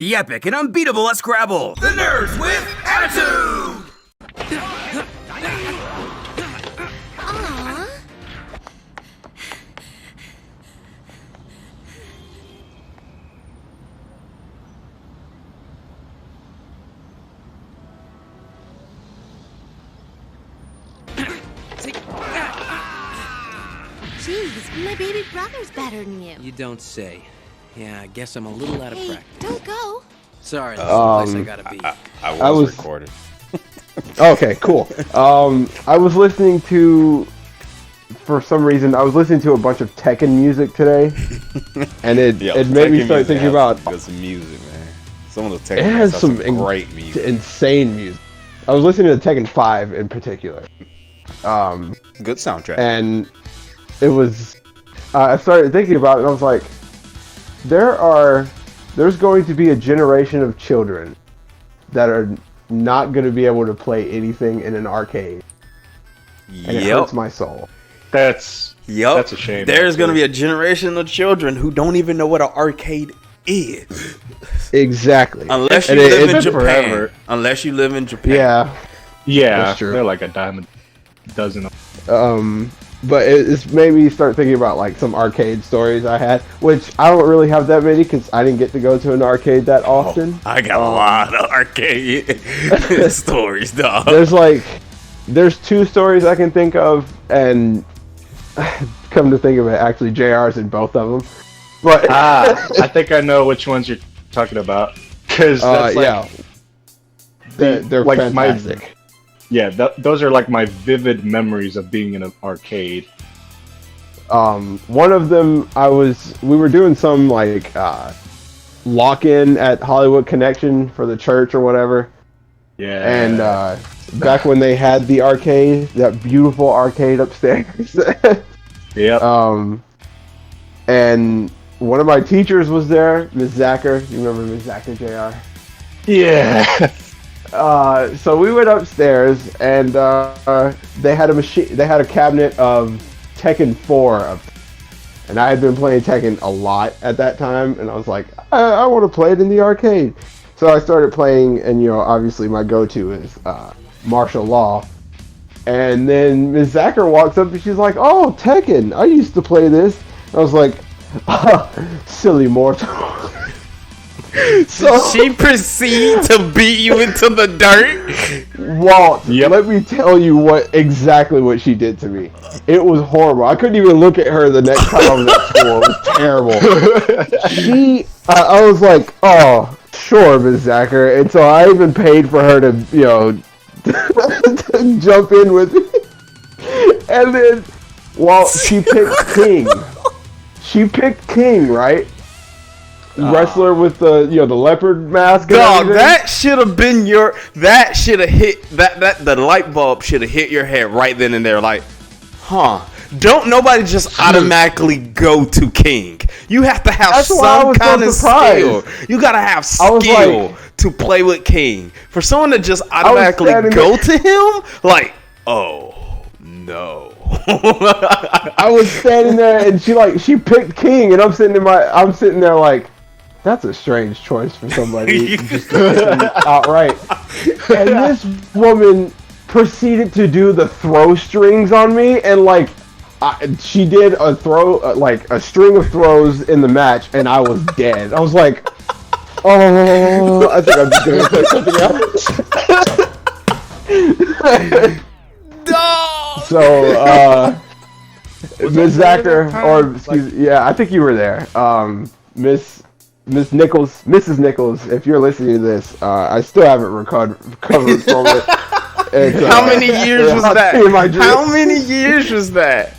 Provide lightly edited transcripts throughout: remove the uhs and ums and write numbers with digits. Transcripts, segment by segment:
The epic and unbeatable at Scrabble. The nerds with attitude! Aww. Jeez, my baby brother's better than you. You don't say. Yeah, I guess I'm a little out of practice. Don't go. Sorry, that's the place I gotta be. I was recording. Okay, cool. I was listening to, for some reason, I was listening to a bunch of Tekken music today, and it made me start thinking about. Some music, man. Some of the It Tekken has has some great music. insane music. I was listening to Tekken 5 in particular. Good soundtrack. And it was. I started thinking about it, and I was like, there's going to be a generation of children that are not going to be able to play anything in an arcade. And it hurts my soul. That's a shame. There's going to be a generation of children who don't even know what an arcade is. Exactly. Unless you live in Japan. Forever. Unless you live in Japan. Yeah, that's true. They're like a dime a dozen. But it's made me start thinking about like some arcade stories I had, which I don't really have that many because I didn't get to go to an arcade that often. I got a lot of arcade stories, dog. There's two stories I can think of, and come to think of it, actually JR's in both of them. But I think I know which ones you're talking about because they're like fantastic. Those are like my vivid memories of being in an arcade. One of them, we were doing some like lock-in at Hollywood Connection for the church or whatever. Yeah. And back when they had the arcade, that beautiful arcade upstairs. Yep. And one of my teachers was there, Ms. Zacher. You remember Ms. Zacher, JR? Yeah. So we went upstairs, and they had a cabinet of Tekken 4 up there. And I had been playing Tekken a lot at that time, and I was like, I want to play it in the arcade. So I started playing, and obviously my go-to is martial law. And then Ms. Zacher walks up, and she's like, "Oh, Tekken! I used to play this." And I was like, "Silly mortal." So she proceeded to beat you into the dirt. Walt, let me tell you exactly what she did to me. It was horrible. I couldn't even look at her the next time I was at school. It was terrible. I was like, "Oh, sure, Ms. Zacher," and so I even paid for her to, to jump in with me. And then, she picked King. She picked King, right? Wrestler with the the leopard mask. Dog, that should have been that should have hit the light bulb should have hit your head right then and there. Like, don't nobody just automatically go to King. You have to have some kind of skill. You gotta have skill to play with King. For someone to just automatically go to him, like, oh no. I was standing there, and she picked King, and I'm sitting there like, that's a strange choice for somebody just outright. And this woman proceeded to do the throw strings on me, and she did a throw, a string of throws in the match, and I was dead. I was like, oh, I think I'm just gonna play something else. So, Ms. Zacher, I think you were there. Mrs. Nichols, if you're listening to this, I still haven't recovered from it. How many years was that? How many years was that?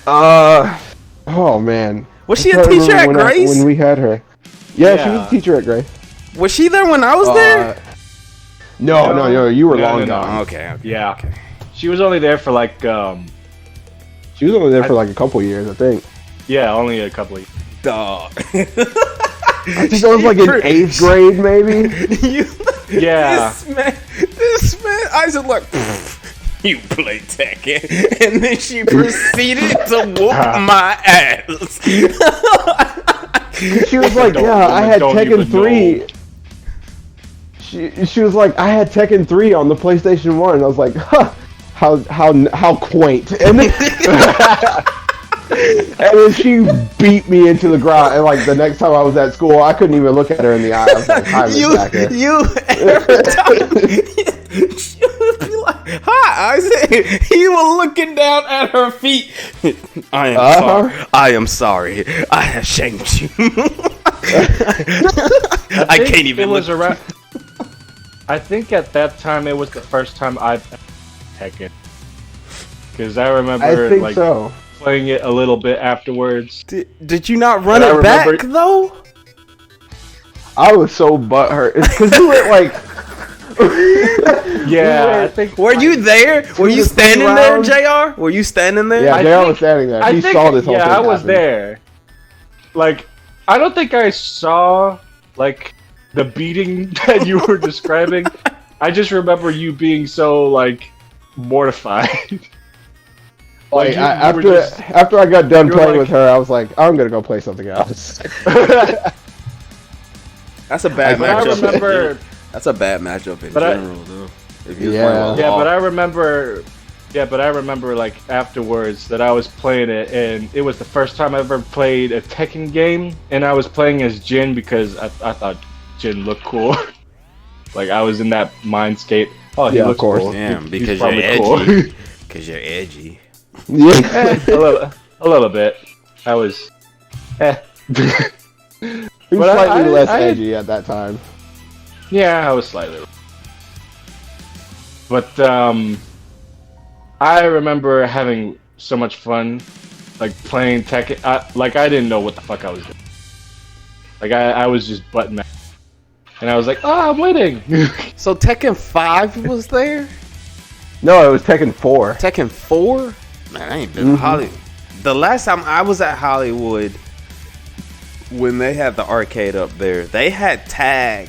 Oh man. Was she a teacher at Grace? When we had her. Yeah, she was a teacher at Grace. Was she there when I was there? No, you were long gone. Okay. Yeah. Okay. She was only there for she was only there for a couple years, I think. Yeah, only a couple of years. Dog. I think I was in 8th grade, maybe. Yeah. This man, Isaac you play Tekken, and then she proceeded to whoop my ass. She was like, yeah, I had Tekken 3. She was like, I had Tekken 3 on the PlayStation 1. I was like, huh, how quaint. And then, and then she beat me into the ground. And like the next time I was at school, I couldn't even look at her in the eye. I was like, hi, Miss Backer. Every time she would be like, hi, Isaac. He was looking down at her feet. I am sorry. I am sorry. I have shamed you. I can't even look. I think at that time it was the first time I've Tekken. Because I remember playing it a little bit afterwards. Did you not run it back though? I was so butthurt. It's because you were like, yeah. I think. Were you there? Were you standing there, JR? Were you standing there? Yeah, JR was standing there. He saw this whole thing. Yeah, I was there. Like, I don't think I saw like the beating that you were describing. I just remember you being so like mortified. Like after I got done playing with her, I was like, I'm gonna go play something else. That's a bad matchup. I remember. That's a bad matchup in general, though. If you but I remember. Yeah, but I remember like afterwards that I was playing it, and it was the first time I ever played a Tekken game, and I was playing as Jin because I thought Jin looked cool. Like I was in that mindscape. Oh, he looks cool. Damn, because you're edgy. Because you're edgy. Yeah, a little bit. I was. He was slightly less edgy at that time. Yeah, I was slightly. But I remember having so much fun, like playing Tekken. I didn't know what the fuck I was doing. Like I was just button mashing, and I was like, "Oh, I'm winning." So Tekken 5 was there? No, it was Tekken 4. Tekken 4? Man, I ain't been to Hollywood. The last time I was at Hollywood, when they had the arcade up there, they had Tag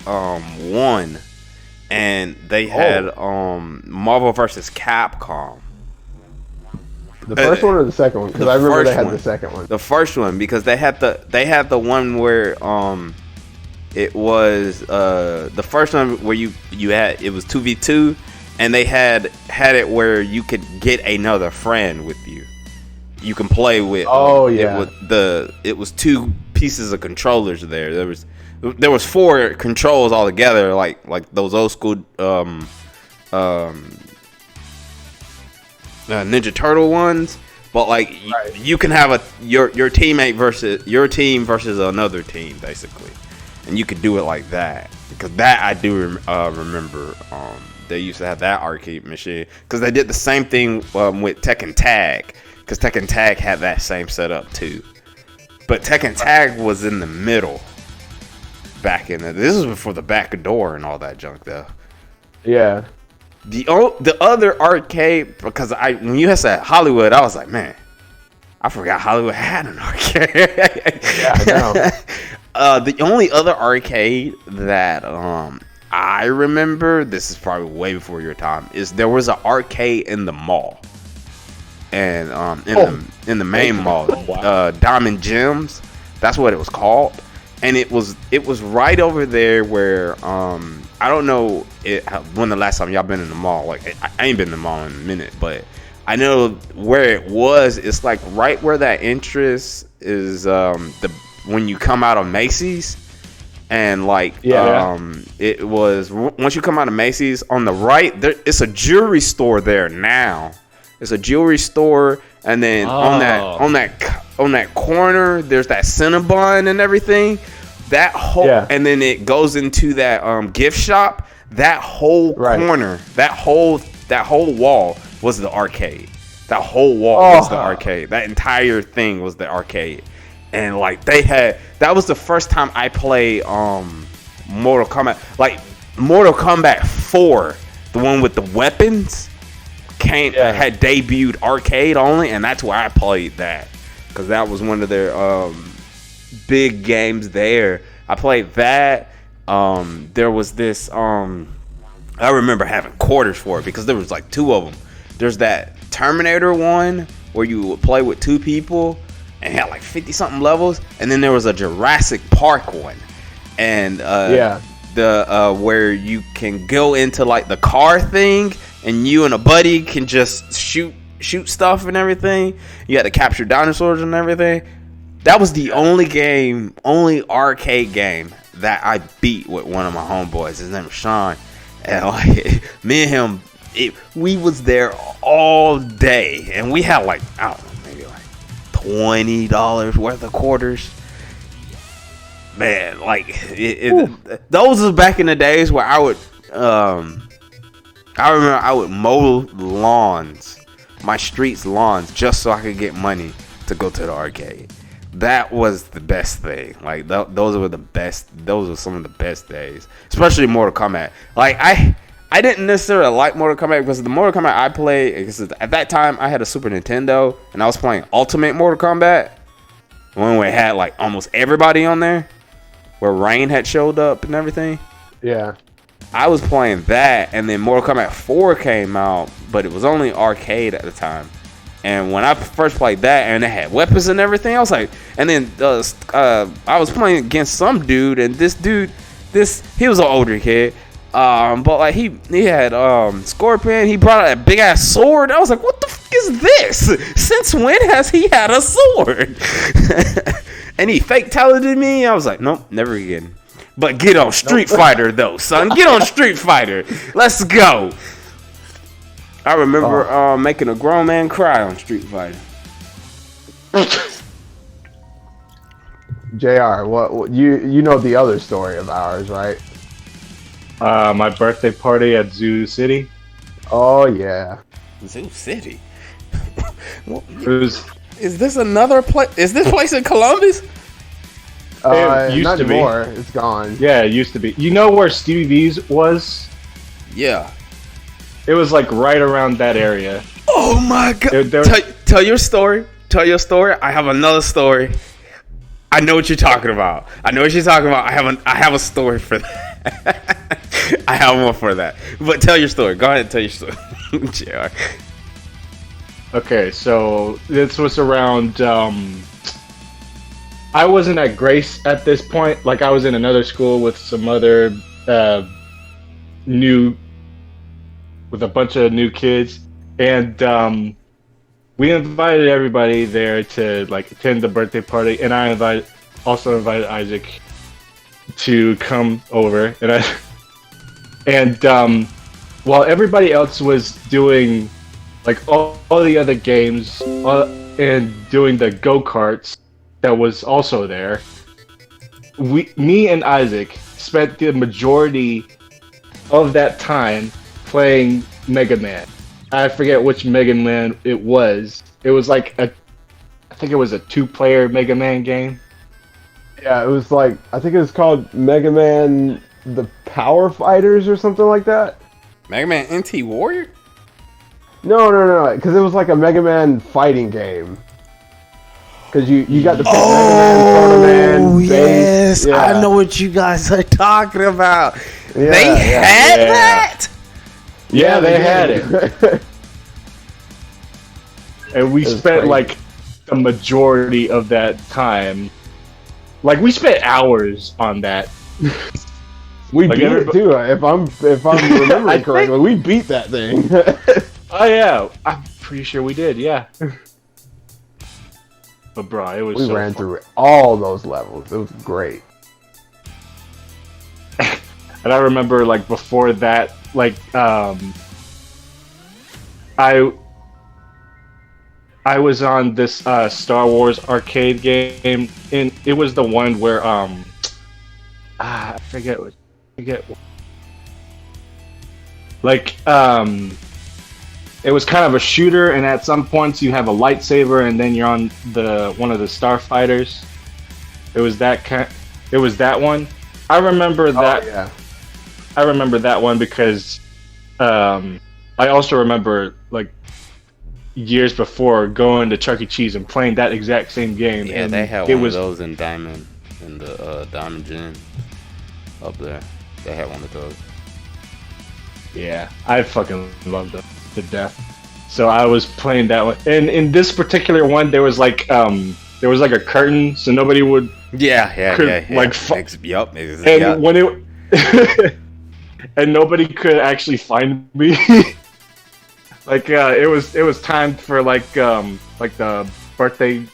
1, and they had Marvel vs. Capcom. The first one or the second one? Because I remember they had the second one. The first one, because they had the one where it was the first one where you had, it was 2v2, and they had it where you could get another friend with you. You can play with. It was two pieces of controllers there. There was 4 controls all together, like those old school Ninja Turtle ones. But like you can have your teammate versus your team versus another team, basically, and you could do it like that. Because that I do remember. They used to have that arcade machine because they did the same thing with Tekken Tag. Because Tekken Tag had that same setup too. But Tekken Tag was in the middle back in the... This was before the back door and all that junk though. Yeah. The other arcade, because when you had said Hollywood, I was like, man, I forgot Hollywood had an arcade. Yeah, I know. The only other arcade that I remember, this is probably way before your time, is there was an arcade in the mall. And in the main mall, Diamond Gems, that's what it was called, and it was right over there where I don't know when the last time y'all been in the mall. Like I ain't been in the mall in a minute, but I know where it was. It's like right where that entrance is, when you come out of Macy's, and like it was once you come out of Macy's on the right, it's a jewelry store there now. It's a jewelry store, and then on that corner, there's that Cinnabon and everything. That whole, and then it goes into that gift shop. That whole corner, that whole wall was the arcade. That whole wall was the arcade. That entire thing was the arcade, and like that was the first time I played Mortal Kombat. Like Mortal Kombat 4, the one with the weapons. Had debuted arcade only, and that's where I played that, because that was one of their big games there. I played that. There was this I remember having quarters for it because there was like 2 of them. There's that Terminator one where you would play with 2 people, and it had like 50 something levels, and then there was a Jurassic Park one, and the where you can go into like the car thing, and you and a buddy can just shoot stuff and everything. You had to capture dinosaurs and everything. That was the only arcade game that I beat with one of my homeboys. His name was Sean, and like me and him, we was there all day, and we had like, I don't know, maybe like $20 worth of quarters. Man, like those was back in the days where I remember I would mow lawns, my street's lawns, just so I could get money to go to the arcade. That was the best thing. Like those were some of the best days, especially Mortal Kombat. Like I didn't necessarily like Mortal Kombat because the Mortal Kombat I played, at that time I had a Super Nintendo and I was playing Ultimate Mortal Kombat when we had like almost everybody on there, where Rain had showed up and everything. Yeah. I was playing that, and then Mortal Kombat 4 came out, but it was only arcade at the time. And when I first played that, and it had weapons and everything, I was like, and then I was playing against some dude, and this dude, he was an older kid, but like he had Scorpion. He brought out a big ass sword. I was like, what the fuck is this? Since when has he had a sword? And he fake talented me. I was like, nope, never again. But get on Street Fighter though, son. Get on Street Fighter. Let's go. I remember making a grown man cry on Street Fighter. JR, what you know the other story of ours, right? My birthday party at Zoo City. Oh yeah. Zoo City. Is this another place? Is this place in Columbus? It used not to be. anymore. It's gone. Yeah, it used to be. You know where Stevie V's was? Yeah. It was like right around that area. Oh my god! Tell your story. Tell your story. I have another story. I know what you're talking about. I have a story for that. I have one for that. But tell your story. Go ahead and tell your story, JR. Okay, so this was around. I wasn't at Grace at this point. Like I was in another school with some other with a bunch of new kids, and we invited everybody there to like attend the birthday party, and I also invited Isaac to come over, and while everybody else was doing like all the other games and doing the go-karts that was also there, me and Isaac spent the majority of that time playing Mega Man. I forget which Mega Man it was. It was like I think it was a 2-player Mega Man game. Yeah, it was like, I think it was called Mega Man the Power Fighters or something like that. Mega Man NT Warrior? No, because it was like a Mega Man fighting game. Because you got the Oh, Mega Man, yes, yeah. I know what you guys are talking about. Yeah, They had that? Yeah, they had it. And we spent crazy. like the majority of that time. Like we spent hours on that. We Like beat it too. If I'm remembering I correctly, we beat that thing. Oh yeah, I'm pretty sure we did. Yeah. But bro, it was. We so ran fun. through all those levels. It was great. And I remember like before that, like I was on this Star Wars arcade game, and it was the one where I forget. Like it was kind of a shooter, and at some points you have a lightsaber, and then you're on one of the starfighters. It was that one. I remember that. Oh, yeah. I remember that one because I also remember like years before going to Chuck E. Cheese and playing that exact same game. Yeah, and they had it one was, of those in Diamond, in the Diamond Gym up there. They had one of those. Yeah, I fucking loved them to death. So I was playing that one, and in this particular one, there was like there was like a curtain, so nobody would. Yeah. Like, Yup. And when it, and nobody could actually find me. Like it was time for like the birthday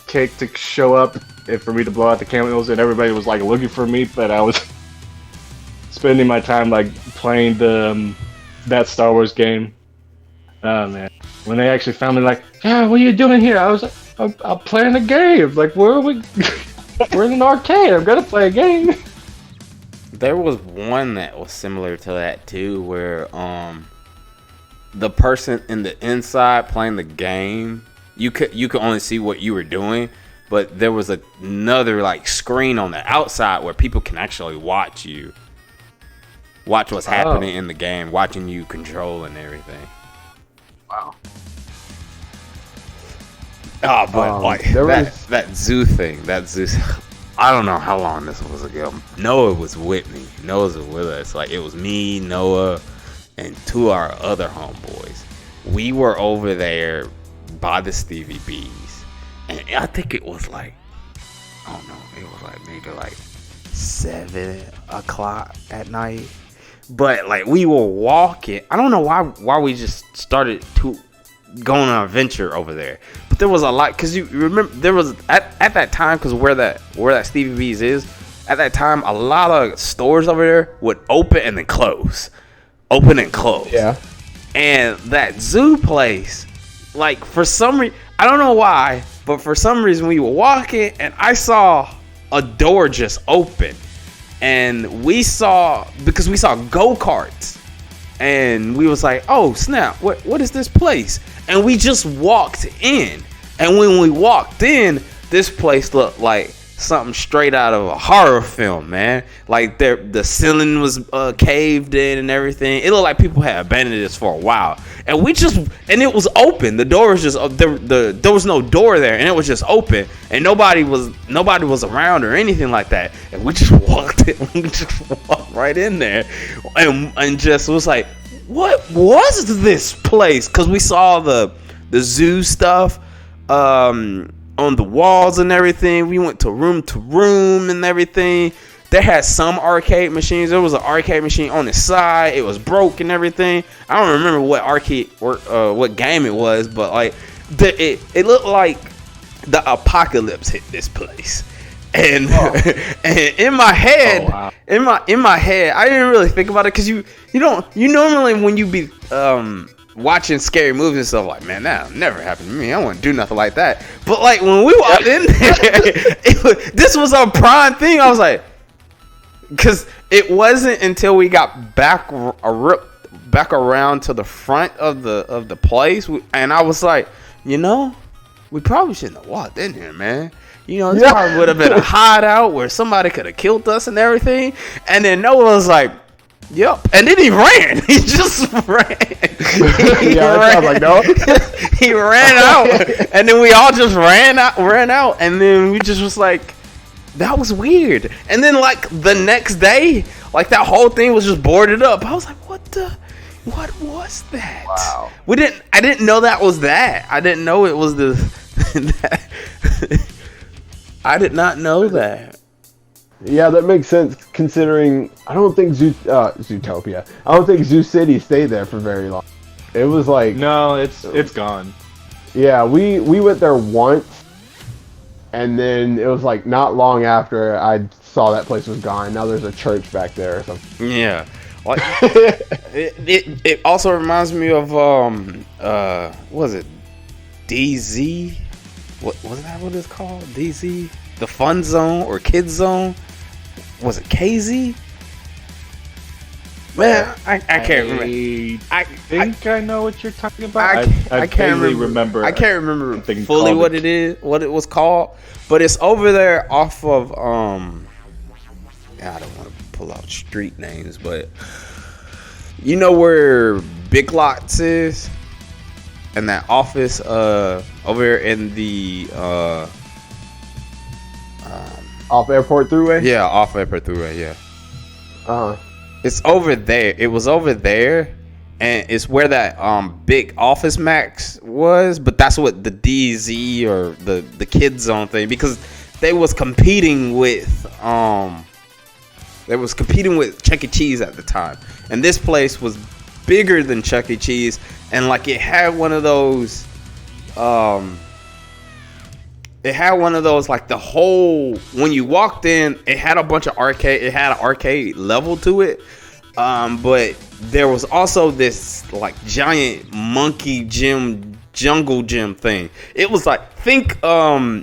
cake to show up and for me to blow out the candles, and everybody was like looking for me, but I was spending my time like playing that Star Wars game. Oh man, when they actually found me, like, yeah, what are you doing here? I was like, I'm playing a game. Like, where are we? We're in an arcade. I'm gonna play a game. There was one that was similar to that too, where the person in the inside playing the game, you could only see what you were doing, but there was another like screen on the outside where people can actually watch what's happening in the game, watching you control and everything. Wow. Oh, but like that zoo thing, I don't know how long this was ago. Noah was with me. Noah was with us. Like, it was me, Noah, and two of our other homeboys. We were over there by the Stevie B's, and I think it was like, I don't know, it was like maybe like 7 o'clock at night. But like, we were walking. I don't know why we just started to go on an adventure over there. But there was a lot, because you remember there was at that time, because where that Stevie B's is at that time, a lot of stores over there would open and then close, open and close. Yeah. And that zoo place, like, for some reason, I don't know why, but for some reason we were walking and I saw a door just open, and we saw go-karts, and we was like, oh snap, what is this place? And we just walked in, and when we walked in, this place looked like something straight out of a horror film, man. Like, the ceiling was caved in and everything. It looked like people had abandoned this for a while, and it was open. The door was just there was no door there, and it was just open, and nobody was around or anything like that. And we just walked in, right in there, and just was like, what was this place? Because we saw the zoo stuff on the walls and everything. We went to room and everything. They had some arcade machines. There was an arcade machine on the side. It was broke and everything. I don't remember what arcade or what game it was, but like it looked like the apocalypse hit this place. And, and in my head, in my head, I didn't really think about it, because you normally, when you be watching scary movies and stuff, like, man, that'll never happen to me. I wouldn't do nothing like that. But like, when we walked in there, this was a prime thing. I was like, because it wasn't until we got back around to the front of the place, and I was like, we probably shouldn't have walked in here, man. This probably would have been a hideout where somebody could have killed us and everything. And then Noah was like, yep. And then he ran. He just ran. I was like, no. He ran out. And then we all just ran out. And then we just was like, that was weird. And then like the next day, like that whole thing was just boarded up. I was like, what was that? Wow. I didn't know that was that. I didn't know it was that. I did not know that. Yeah, that makes sense, considering I don't think Zootopia. I don't think Zoo City stayed there for very long. It was like, no, it's gone. Yeah, we went there once, and then it was like not long after I saw that place was gone. Now there's a church back there or something. Yeah, like it also reminds me of what was it, DZ? What was that? What it's called? DZ? The Fun Zone or Kids Zone? Was it KZ? Man, I can't remember. I think I know what you're talking about. I can't remember. I can't remember fully what it was called. But it's over there off of I don't want to pull out street names, but you know where Big Lots is? And that office over in the off Airport Thruway? Yeah, off Airport Thruway, yeah. Uh-huh. It's over there. It was over there, and it's where that big Office Max was, but that's what the DZ or the Kid Zone thing, because they was competing with Chuck E. Cheese at the time, and this place was bigger than Chuck E. Cheese, and like it had one of those like the whole, when you walked in, it had a bunch of arcade, it had an arcade level to it, but there was also this like giant monkey gym, jungle gym thing. It was like, think what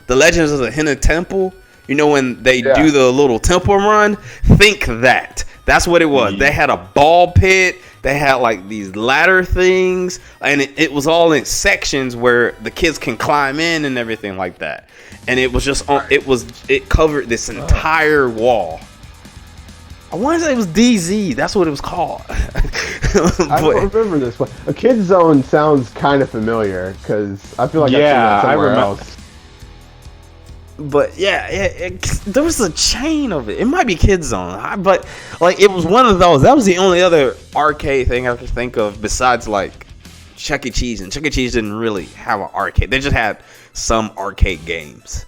the Legends of the Hidden Temple, you know, when they do the little temple run, think that's what it was. They had a ball pit, they had like these ladder things, and it was all in sections where the kids can climb in and everything like that. And it was just it covered this entire wall. I want to say it was DZ. That's what it was called. I don't remember this one. A Kid Zone sounds kind of familiar because I feel like I've seen that somewhere else. But yeah, there was a chain of it. It might be Kid Zone, but like it was one of those. That was the only other arcade thing I could think of besides like Chuck E. Cheese, and Chuck E. Cheese didn't really have an arcade. They just had some arcade games.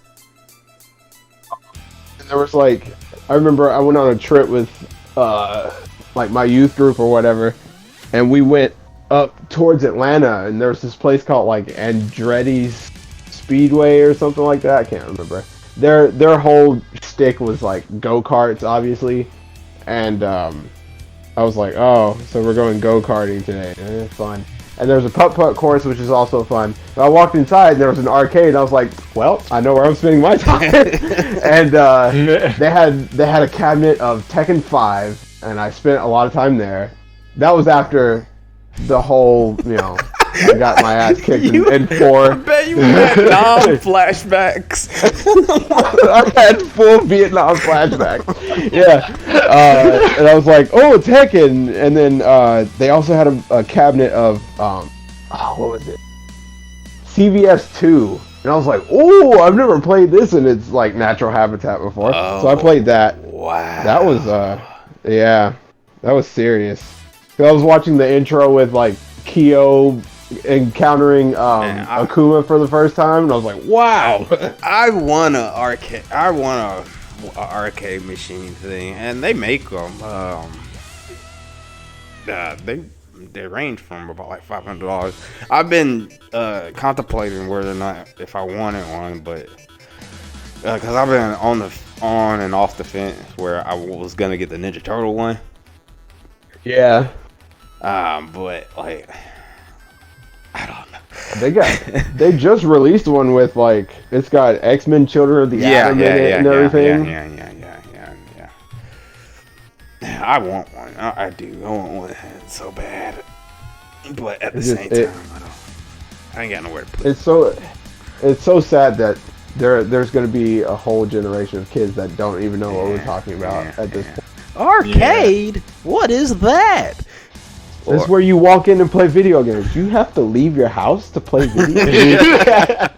And there was like, I remember I went on a trip with like my youth group or whatever, and we went up towards Atlanta, and there was this place called like Andretti's Speedway or something like that. I can't remember. Their whole stick was like go-karts, obviously, and I was like, oh, so we're going go-karting today. Fun. And there's a putt-putt course, which is also fun. And I walked inside, and there was an arcade, and I was like, well, I know where I'm spending my time. And they had a cabinet of Tekken 5, and I spent a lot of time there. That was after the whole, I got my ass kicked in 4. I bet you had flashbacks. I had full Vietnam flashbacks. Yeah. And I was like, oh, Tekken. And then they also had a cabinet of, what was it? CVS 2. And I was like, oh, I've never played this in its like natural habitat before. So I played that. Wow. That was, that was serious. 'Cause I was watching the intro with like Kyo encountering Akuma for the first time, and I was like, wow. I want a arcade machine thing, and they make them. They range from about like $500. I've been contemplating whether or not if I wanted one, but because I've been on and off the fence where I was gonna get the Ninja Turtle one. Yeah. But like, I don't know. They just released one with like, it's got X-Men Children of the Atom in it and everything. Yeah. I want one. I do. I want one so bad. But at the same time, I ain't got nowhere to put it. It's so sad that there's going to be a whole generation of kids that don't even know what we're talking about at this point. Arcade? What is that? This is where you walk in and play video games. You have to leave your house to play video games?